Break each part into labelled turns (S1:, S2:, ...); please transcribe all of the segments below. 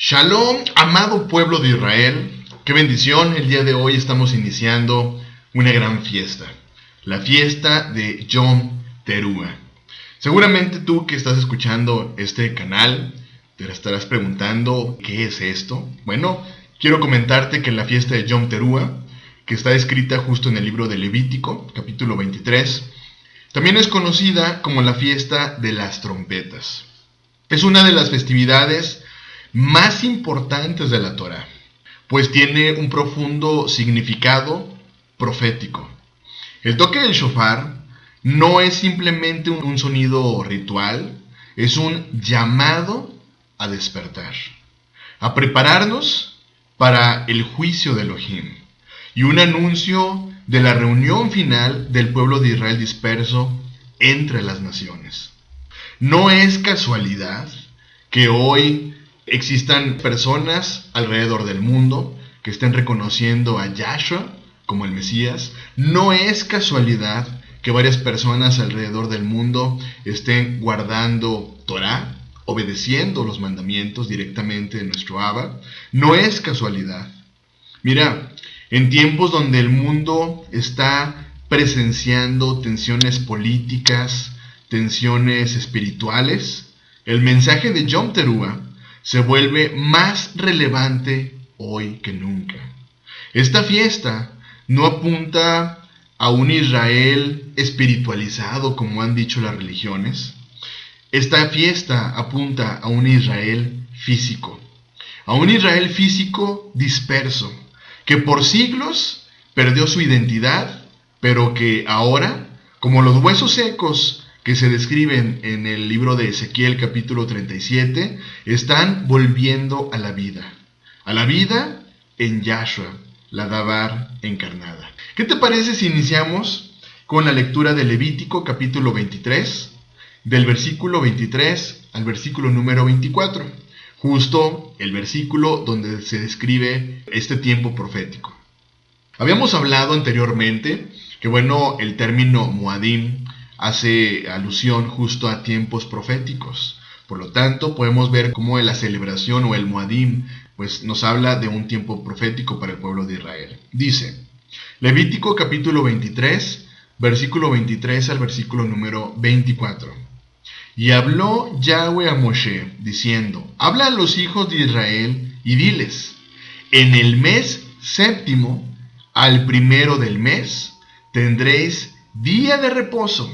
S1: Shalom, amado pueblo de Israel. Qué bendición, el día de hoy estamos iniciando una gran fiesta. La fiesta de Yom Teruah. Seguramente tú que estás escuchando este canal te estarás preguntando ¿qué es esto? Bueno, quiero comentarte que la fiesta de Yom Teruah, que está escrita justo en el libro de Levítico, capítulo 23, también es conocida como la fiesta de las trompetas. Es una de las festividades más importantes de la Torá, pues tiene un profundo significado profético. El toque del shofar no es simplemente un sonido ritual, es un llamado a despertar, a prepararnos para el juicio de Elohim y un anuncio de la reunión final del pueblo de Israel disperso entre las naciones. No es casualidad que hoy existan personas alrededor del mundo que estén reconociendo a Yahshua como el Mesías. No es casualidad que varias personas alrededor del mundo estén guardando Torá, obedeciendo los mandamientos directamente de nuestro Abba. No es casualidad. Mira, en tiempos donde el mundo está presenciando tensiones políticas, tensiones espirituales, el mensaje de Yom Teruah se vuelve más relevante hoy que nunca. Esta fiesta no apunta a un Israel espiritualizado como han dicho las religiones. Esta fiesta apunta a un Israel físico, disperso, que por siglos perdió su identidad, pero que ahora, como los huesos secos que se describen en el libro de Ezequiel capítulo 37, están volviendo a la vida en Yahshua, la Dabar encarnada. ¿Qué te parece si iniciamos con la lectura de Levítico capítulo 23, del versículo 23 al versículo número 24, justo el versículo donde se describe este tiempo profético? Habíamos hablado anteriormente que el término Moadim hace alusión justo a tiempos proféticos. Por lo tanto, podemos ver cómo la celebración o el Moadim nos habla de un tiempo profético para el pueblo de Israel. Dice, Levítico capítulo 23, versículo 23 al versículo número 24. Y habló Yahweh a Moshe, diciendo, habla a los hijos de Israel y diles, en el mes séptimo, al primero del mes, tendréis día de reposo,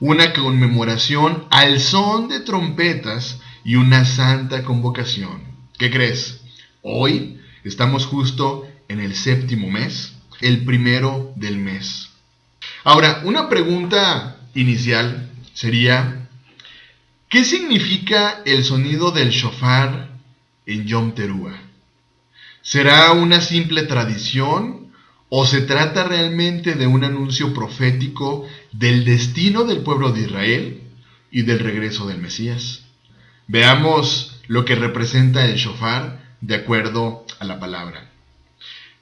S1: una conmemoración al son de trompetas y una santa convocación. ¿Qué crees? Hoy estamos justo en el séptimo mes, el primero del mes. Ahora, una pregunta inicial sería, ¿qué significa el sonido del shofar en Yom Teruah? ¿Será una simple tradición o se trata realmente de un anuncio profético del destino del pueblo de Israel y del regreso del Mesías? Veamos lo que representa el shofar de acuerdo a la palabra.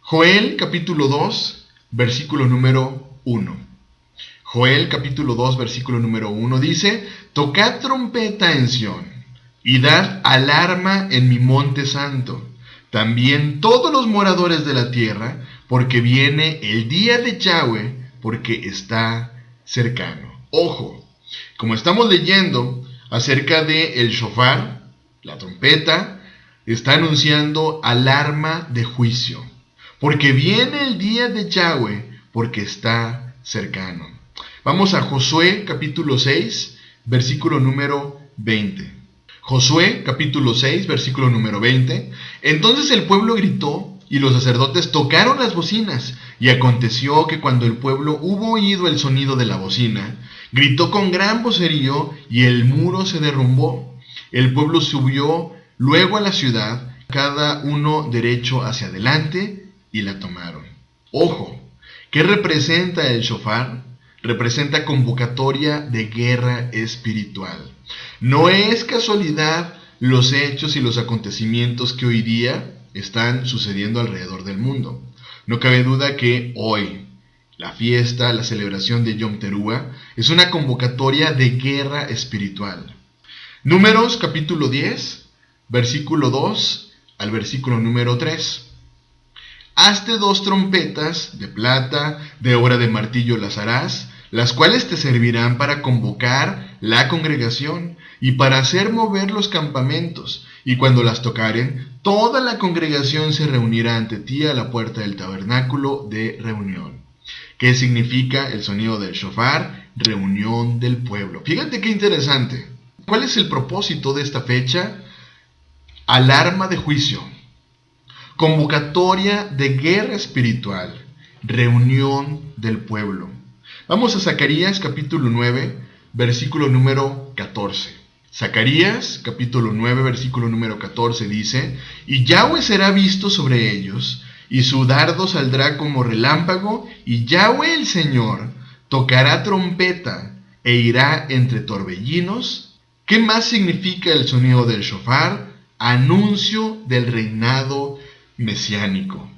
S1: Joel capítulo 2, versículo número 1. Joel capítulo 2, versículo número 1 dice, tocad trompeta en Sión y dad alarma en mi monte santo, también todos los moradores de la tierra, porque viene el día de Yahweh, porque está cercano. Ojo, como estamos leyendo acerca de el shofar, la trompeta, está anunciando alarma de juicio, porque viene el día de Yahweh, porque está cercano. Vamos a Josué capítulo 6, versículo número 20. Josué capítulo 6, versículo número 20. Entonces el pueblo gritó y los sacerdotes tocaron las bocinas. Y aconteció que cuando el pueblo hubo oído el sonido de la bocina, gritó con gran vocerío y el muro se derrumbó. El pueblo subió luego a la ciudad, cada uno derecho hacia adelante, y la tomaron. Ojo, ¿qué representa el shofar? Representa convocatoria de guerra espiritual. No es casualidad los hechos y los acontecimientos que hoy día están sucediendo alrededor del mundo. No cabe duda que hoy la fiesta, la celebración de Yom Teruah es una convocatoria de guerra espiritual. Números capítulo 10, versículo 2 al versículo número 3. Hazte 2 trompetas de plata, de obra de martillo las harás, las cuales te servirán para convocar la congregación y para hacer mover los campamentos. Y cuando las tocaren, toda la congregación se reunirá ante ti a la puerta del tabernáculo de reunión. ¿Qué significa el sonido del shofar? Reunión del pueblo. Fíjate qué interesante. ¿Cuál es el propósito de esta fecha? Alarma de juicio, convocatoria de guerra espiritual, reunión del pueblo. Vamos a Zacarías capítulo 9, versículo número 14. Zacarías capítulo 9, versículo número 14 dice: Y Yahweh será visto sobre ellos, y su dardo saldrá como relámpago, y Yahweh el Señor tocará trompeta, e irá entre torbellinos. ¿Qué más significa el sonido del shofar? Anuncio del reinado mesiánico.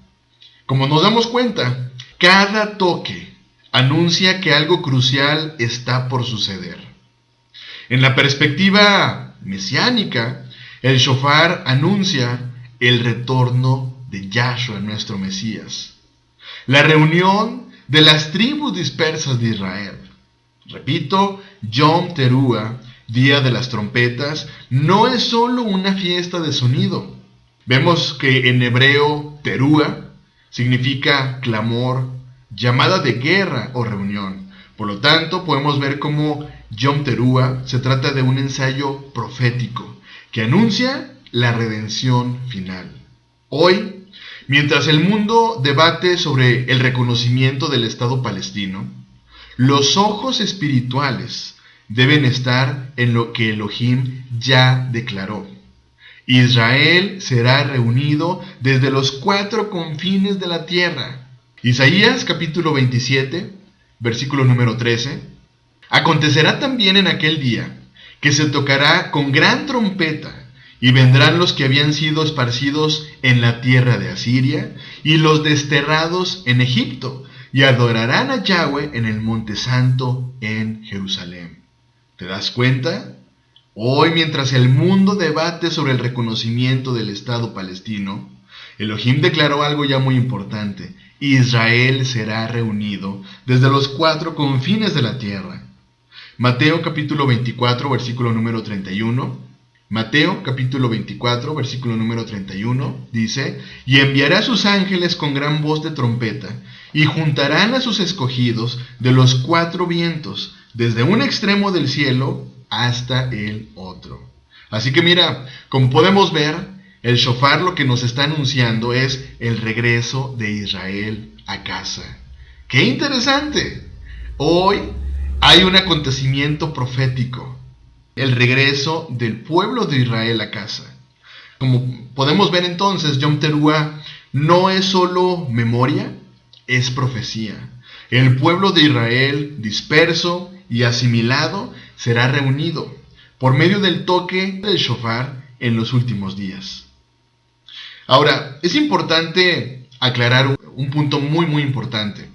S1: Como nos damos cuenta, cada toque anuncia que algo crucial está por suceder. En la perspectiva mesiánica, el shofar anuncia el retorno de Yahshua, nuestro Mesías, la reunión de las tribus dispersas de Israel. Repito, Yom Teruah, Día de las Trompetas, no es solo una fiesta de sonido. Vemos que en hebreo Teruah significa clamor, llamada de guerra o reunión. Por lo tanto, podemos ver cómo Yom Teruah se trata de un ensayo profético que anuncia la redención final. Hoy, mientras el mundo debate sobre el reconocimiento del Estado palestino, los ojos espirituales deben estar en lo que Elohim ya declaró. Israel será reunido desde los 4 confines de la tierra. Isaías capítulo 27, versículo número 13. Acontecerá también en aquel día que se tocará con gran trompeta, y vendrán los que habían sido esparcidos en la tierra de Asiria, y los desterrados en Egipto, y adorarán a Yahweh en el monte santo en Jerusalén. ¿Te das cuenta? Hoy, mientras el mundo debate sobre el reconocimiento del Estado palestino, Elohim declaró algo ya muy importante: Israel será reunido desde los 4 confines de la tierra. Mateo capítulo 24, versículo número 31. Mateo capítulo 24, versículo número 31 dice: Y enviará a sus ángeles con gran voz de trompeta, y juntarán a sus escogidos de los 4 vientos, desde un extremo del cielo hasta el otro. Así que mira, como podemos ver, el shofar lo que nos está anunciando es el regreso de Israel a casa. ¡Qué interesante! Hoy hay un acontecimiento profético, el regreso del pueblo de Israel a casa. Como podemos ver entonces, Yom Teruah no es solo memoria, es profecía. El pueblo de Israel, disperso y asimilado, será reunido por medio del toque del shofar en los últimos días. Ahora, es importante aclarar un punto muy importante.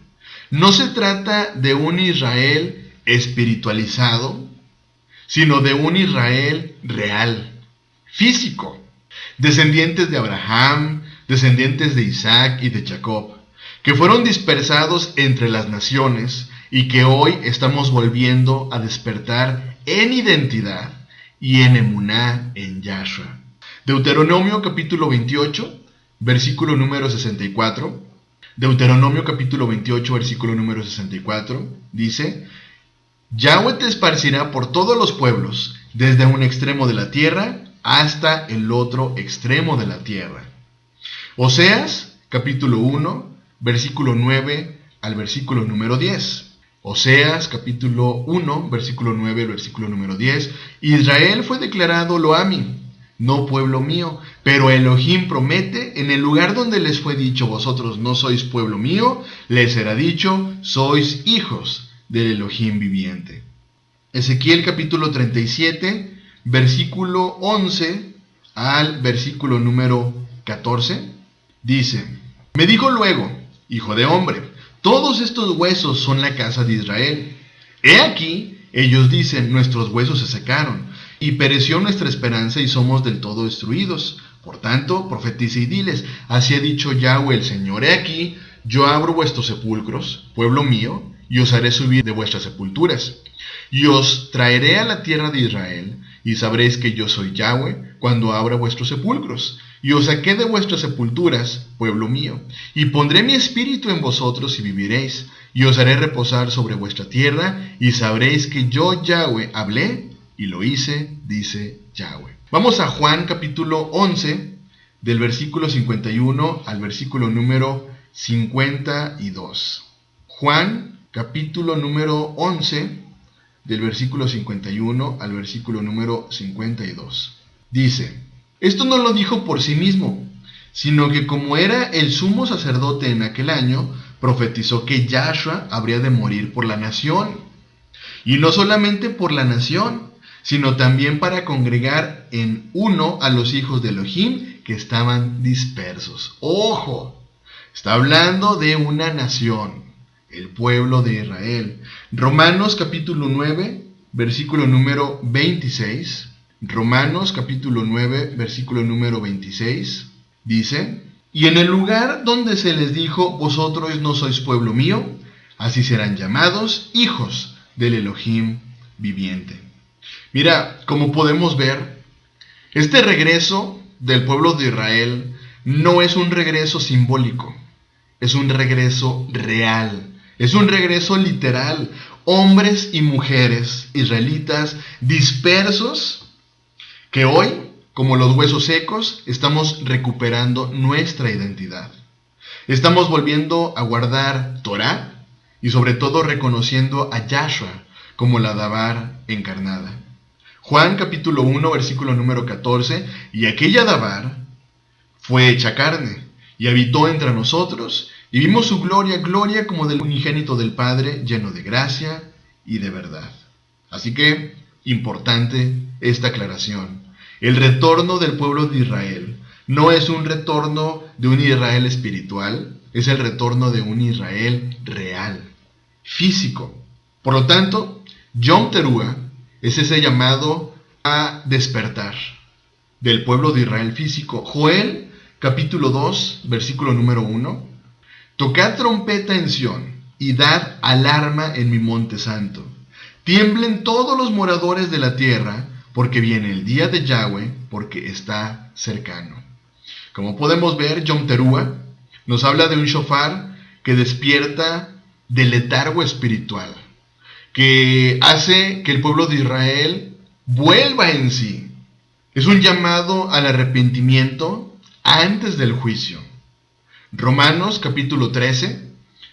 S1: No se trata de un Israel espiritualizado, sino de un Israel real, físico, descendientes de Abraham, descendientes de Isaac y de Jacob, que fueron dispersados entre las naciones y que hoy estamos volviendo a despertar en identidad y en emuná en Yahshua. Deuteronomio capítulo 28, versículo número 64. Deuteronomio capítulo 28, versículo número 64, dice: Yahweh te esparcirá por todos los pueblos, desde un extremo de la tierra hasta el otro extremo de la tierra. Oseas capítulo 1, versículo 9 al versículo número 10. Oseas capítulo 1, versículo 9 al versículo número 10. Israel fue declarado Loami, no pueblo mío, pero Elohim promete: en el lugar donde les fue dicho, vosotros no sois pueblo mío, les será dicho, sois hijos del Elohim viviente. Ezequiel capítulo 37, versículo 11 al versículo número 14, dice: Me dijo luego, hijo de hombre, todos estos huesos son la casa de Israel. He aquí, ellos dicen, nuestros huesos se secaron, y pereció nuestra esperanza y somos del todo destruidos. Por tanto, profetiza y diles, así ha dicho Yahweh el Señor, he aquí, yo abro vuestros sepulcros, pueblo mío, y os haré subir de vuestras sepulturas, y os traeré a la tierra de Israel, y sabréis que yo soy Yahweh, cuando abra vuestros sepulcros, y os saqué de vuestras sepulturas, pueblo mío, y pondré mi espíritu en vosotros y viviréis, y os haré reposar sobre vuestra tierra, y sabréis que yo Yahweh hablé, y lo hice, dice Yahweh. Vamos a Juan capítulo 11, del versículo 51 al versículo número 52. Juan capítulo número 11, del versículo 51 al versículo número 52. Dice, esto no lo dijo por sí mismo, sino que como era el sumo sacerdote en aquel año, profetizó que Yahshua habría de morir por la nación. Y no solamente por la nación, sino también para congregar en uno a los hijos de Elohim que estaban dispersos. ¡Ojo! Está hablando de una nación, el pueblo de Israel. Romanos capítulo 9, versículo número 26. Romanos capítulo 9, versículo número 26. Dice, y en el lugar donde se les dijo, vosotros no sois pueblo mío, así serán llamados hijos del Elohim viviente. Mira, como podemos ver, este regreso del pueblo de Israel no es un regreso simbólico, es un regreso real, es un regreso literal. Hombres y mujeres israelitas dispersos que hoy, como los huesos secos, estamos recuperando nuestra identidad. Estamos volviendo a guardar Torah y sobre todo reconociendo a Yahshua como la Dabar encarnada. Juan capítulo 1, versículo número 14, y aquella Dabar fue hecha carne, y habitó entre nosotros, y vimos su gloria, gloria como del unigénito del Padre, lleno de gracia y de verdad. Así que, importante esta aclaración. El retorno del pueblo de Israel no es un retorno de un Israel espiritual, es el retorno de un Israel real, físico. Por lo tanto, Yom Teruah es ese llamado a despertar del pueblo de Israel físico. Joel, capítulo 2, versículo número 1. Tocad trompeta en Sión y dad alarma en mi monte santo. Tiemblen todos los moradores de la tierra, porque viene el día de Yahweh, porque está cercano. Como podemos ver, Yom Teruah nos habla de un shofar que despierta del letargo espiritual, que hace que el pueblo de Israel vuelva en sí. Es un llamado al arrepentimiento antes del juicio. Romanos capítulo 13,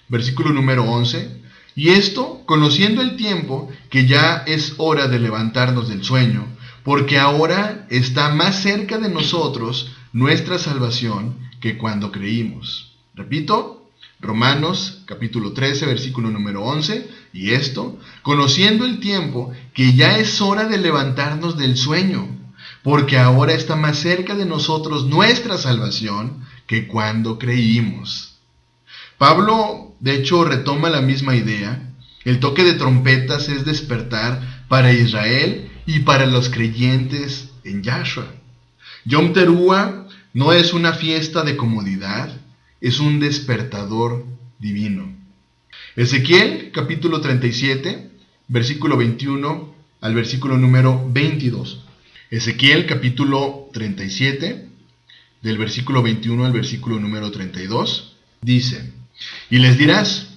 S1: versículo número 11. Y esto, conociendo el tiempo, que ya es hora de levantarnos del sueño, porque ahora está más cerca de nosotros nuestra salvación que cuando creímos. Repito, Romanos capítulo 13, versículo número 11, y esto, conociendo el tiempo, que ya es hora de levantarnos del sueño, porque ahora está más cerca de nosotros nuestra salvación que cuando creímos. Pablo, de hecho, retoma la misma idea. El toque de trompetas es despertar para Israel y para los creyentes en Yahshua. Yom Teruah no es una fiesta de comodidad, es un despertador divino. Ezequiel, capítulo 37, versículo 21 al versículo número 22. Ezequiel, capítulo 37, del versículo 21 al versículo número 32, dice, y les dirás,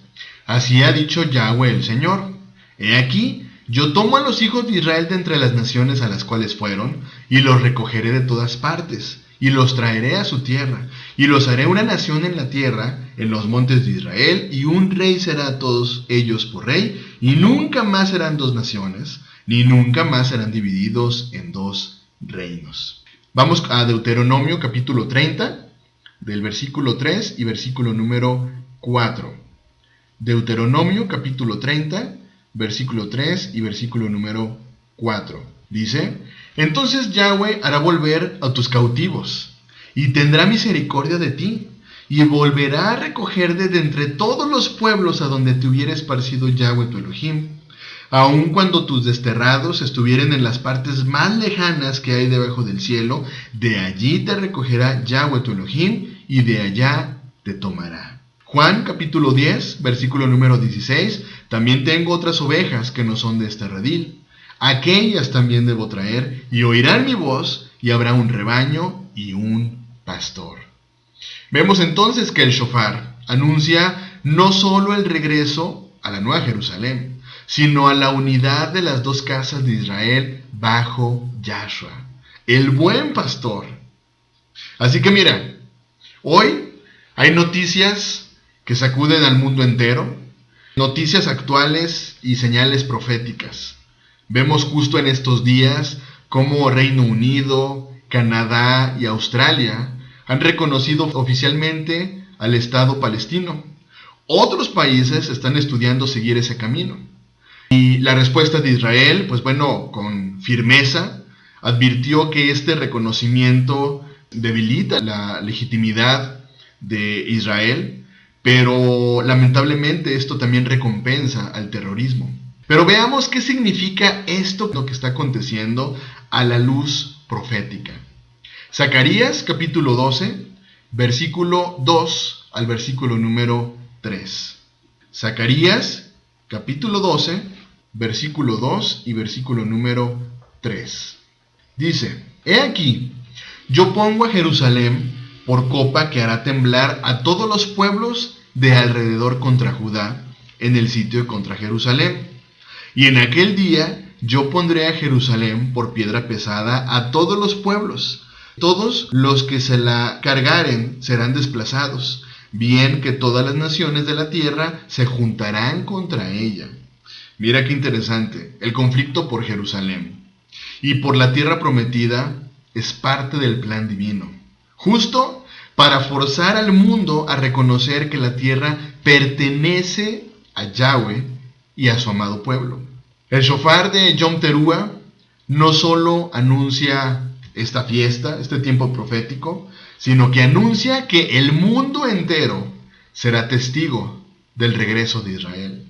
S1: así ha dicho Yahweh el Señor, he aquí, yo tomo a los hijos de Israel de entre las naciones a las cuales fueron, y los recogeré de todas partes, y los traeré a su tierra, y los haré una nación en la tierra, en los montes de Israel, y un rey será a todos ellos por rey, y nunca más serán dos naciones, ni nunca más serán divididos en dos reinos. Vamos a Deuteronomio capítulo 30, del versículo 3 y versículo número 4. Deuteronomio capítulo 30, versículo 3 y versículo número 4. Dice, entonces Yahweh hará volver a tus cautivos, y tendrá misericordia de ti, y volverá a recoger de entre todos los pueblos a donde te hubiera esparcido Yahweh tu Elohim, Aun cuando tus desterrados estuvieren en las partes más lejanas que hay debajo del cielo, de allí te recogerá Yahweh tu Elohim, y de allá te tomará. Juan capítulo 10, versículo número 16, también tengo otras ovejas que no son de este redil. Aquellas también debo traer, y oirán mi voz, y habrá un rebaño y un pastor. Vemos entonces que el shofar anuncia no solo el regreso a la Nueva Jerusalén, sino a la unidad de las dos casas de Israel bajo Yahshua, el buen pastor. Así que mira, hoy hay noticias que sacuden al mundo entero, noticias actuales y señales proféticas. Vemos justo en estos días cómo Reino Unido, Canadá y Australia han reconocido oficialmente al Estado palestino. Otros países están estudiando seguir ese camino. Y la respuesta de Israel, pues bueno, con firmeza, advirtió que este reconocimiento debilita la legitimidad de Israel, pero lamentablemente esto también recompensa al terrorismo. Pero veamos qué significa esto, lo que está aconteciendo a la luz profética. Zacarías capítulo 12, versículo 2 al versículo número 3. Zacarías capítulo 12, versículo 2 y versículo número 3. Dice: He aquí, yo pongo a Jerusalén por copa que hará temblar a todos los pueblos de alrededor contra Judá, en el sitio contra Jerusalén. Y en aquel día yo pondré a Jerusalén por piedra pesada a todos los pueblos. Todos los que se la cargaren serán desplazados, bien que todas las naciones de la tierra se juntarán contra ella. Mira qué interesante, el conflicto por Jerusalén y por la tierra prometida es parte del plan divino, justo para forzar al mundo a reconocer que la tierra pertenece a Yahweh y a su amado pueblo. El shofar de Yom Teruah no solo anuncia esta fiesta, este tiempo profético, sino que anuncia que el mundo entero será testigo del regreso de Israel.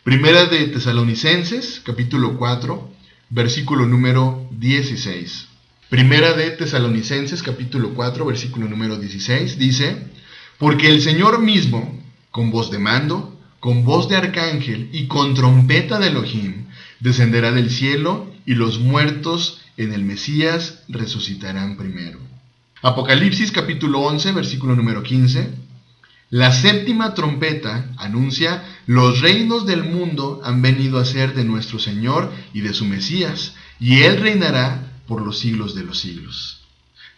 S1: Primera de Tesalonicenses, capítulo 4, versículo número 16. Primera de Tesalonicenses, capítulo 4, versículo número 16, dice: Porque el Señor mismo, con voz de mando, con voz de arcángel y con trompeta de Elohim, descenderá del cielo, y los muertos en el Mesías resucitarán primero. Apocalipsis capítulo 11, versículo número 15. La séptima trompeta anuncia: los reinos del mundo han venido a ser de nuestro Señor y de su Mesías, y Él reinará por los siglos de los siglos.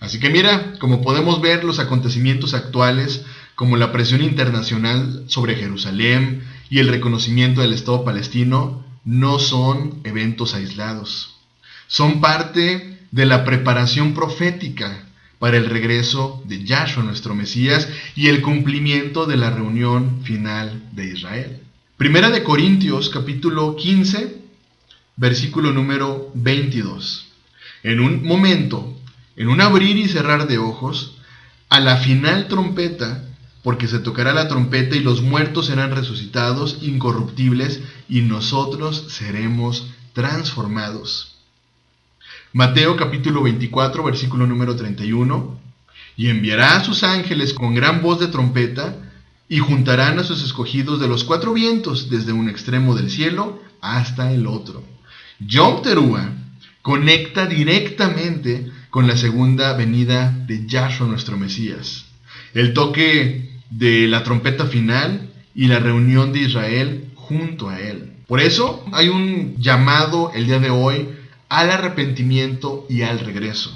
S1: Así que mira, como podemos ver, los acontecimientos actuales, como la presión internacional sobre Jerusalén y el reconocimiento del Estado palestino, no son eventos aislados. Son parte de la preparación profética para el regreso de Yahshua, nuestro Mesías, y el cumplimiento de la reunión final de Israel. Primera de Corintios, capítulo 15, versículo número 22. En un momento, en un abrir y cerrar de ojos, a la final trompeta, porque se tocará la trompeta y los muertos serán resucitados incorruptibles y nosotros seremos transformados. Mateo capítulo 24, versículo número 31. Y enviará a sus ángeles con gran voz de trompeta y juntarán a sus escogidos de los cuatro vientos, desde un extremo del cielo hasta el otro. Yom Teruah conecta directamente con la segunda venida de Yahshua, nuestro Mesías. El toque de la trompeta final y la reunión de Israel junto a él. Por eso hay un llamado el día de hoy al arrepentimiento y al regreso.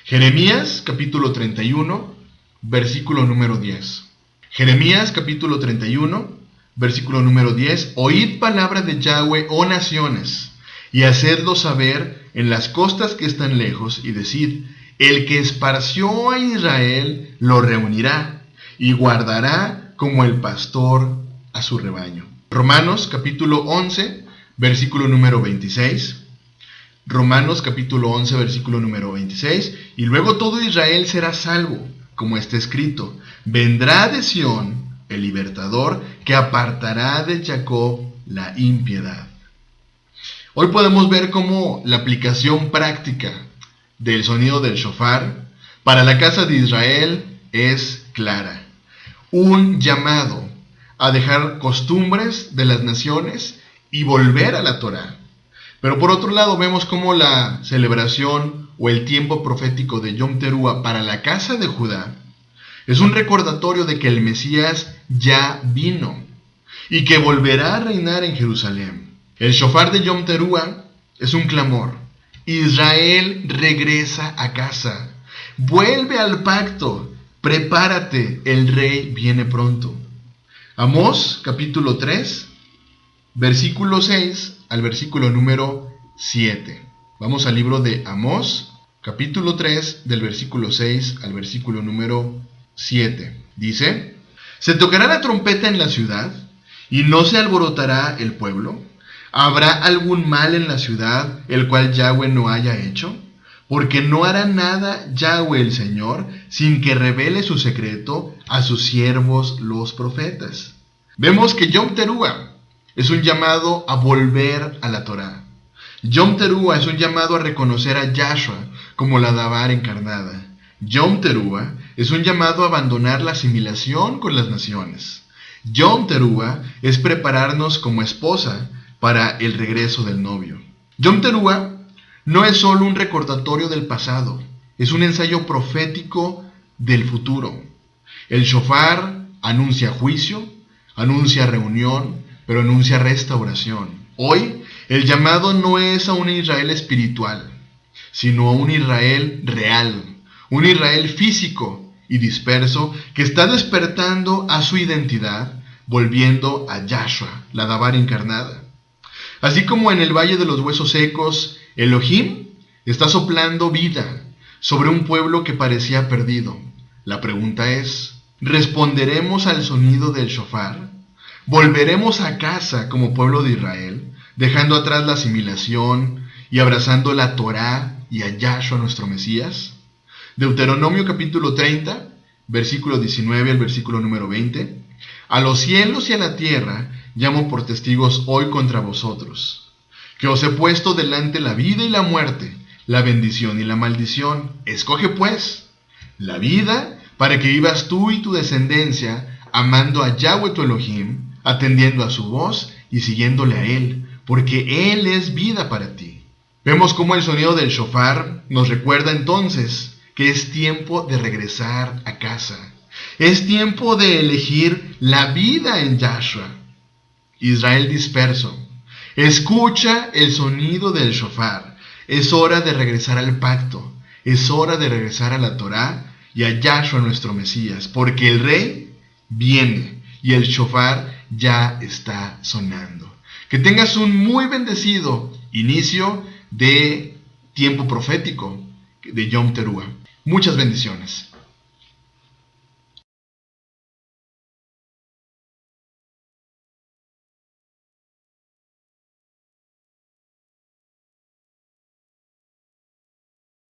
S1: Jeremías capítulo 31, versículo número 10. Jeremías capítulo 31, versículo número 10. Oíd palabra de Yahweh, oh naciones, y hacedlo saber en las costas que están lejos, y decid: el que esparció a Israel lo reunirá y guardará como el pastor a su rebaño. Romanos capítulo 11, versículo número 26. Romanos capítulo 11, versículo número 26. Y luego todo Israel será salvo, como está escrito: vendrá de Sión el libertador, que apartará de Jacob la impiedad. Hoy podemos ver cómo la aplicación práctica del sonido del shofar para la casa de Israel es clara. Un llamado a dejar costumbres de las naciones y volver a la Torá. Pero por otro lado vemos cómo la celebración o el tiempo profético de Yom Teruah para la casa de Judá es un recordatorio de que el Mesías ya vino y que volverá a reinar en Jerusalén. El shofar de Yom Teruah es un clamor. Israel regresa a casa. Vuelve al pacto. Prepárate, el rey viene pronto. Amós, capítulo 3, versículo 6 al versículo número 7. Vamos al libro de Amós, capítulo 3, del versículo 6 al versículo número 7. Dice: ¿Se tocará la trompeta en la ciudad y no se alborotará el pueblo? ¿Habrá algún mal en la ciudad, el cual Yahweh no haya hecho? Porque no hará nada Yahweh el Señor, sin que revele su secreto a sus siervos los profetas. Vemos que Yom Teruah es un llamado a volver a la Torá. Yom Teruah es un llamado a reconocer a Yahshua como la Dabar encarnada. Yom Teruah es un llamado a abandonar la asimilación con las naciones. Yom Teruah es prepararnos como esposa para el regreso del novio. Yom Teruah no es solo un recordatorio del pasado, es un ensayo profético del futuro. El shofar anuncia juicio, anuncia reunión, pero anuncia restauración. Hoy, el llamado no es a un Israel espiritual, sino a un Israel real, un Israel físico y disperso que está despertando a su identidad, volviendo a Yahshua, la Dabar encarnada. Así como en el Valle de los Huesos Secos, Elohim está soplando vida sobre un pueblo que parecía perdido. La pregunta es, ¿responderemos al sonido del shofar? ¿Volveremos a casa como pueblo de Israel, dejando atrás la asimilación y abrazando la Torá y a Yahshua nuestro Mesías? Deuteronomio capítulo 30, versículo 19 al versículo número 20. A los cielos y a la tierra llamo por testigos hoy contra vosotros, que os he puesto delante la vida y la muerte, la bendición y la maldición. Escoge pues la vida para que vivas tú y tu descendencia, amando a Yahweh tu Elohim, atendiendo a su voz y siguiéndole a Él, porque Él es vida para ti. Vemos cómo el sonido del shofar nos recuerda entonces que es tiempo de regresar a casa. Es tiempo de elegir la vida en Yahshua. Israel disperso, escucha el sonido del shofar. Es hora de regresar al pacto. Es hora de regresar a la Torá y a Yahshua nuestro Mesías, porque el Rey viene y el shofar ya está sonando. Que tengas un muy bendecido inicio de tiempo profético de Yom Teruah. Muchas bendiciones.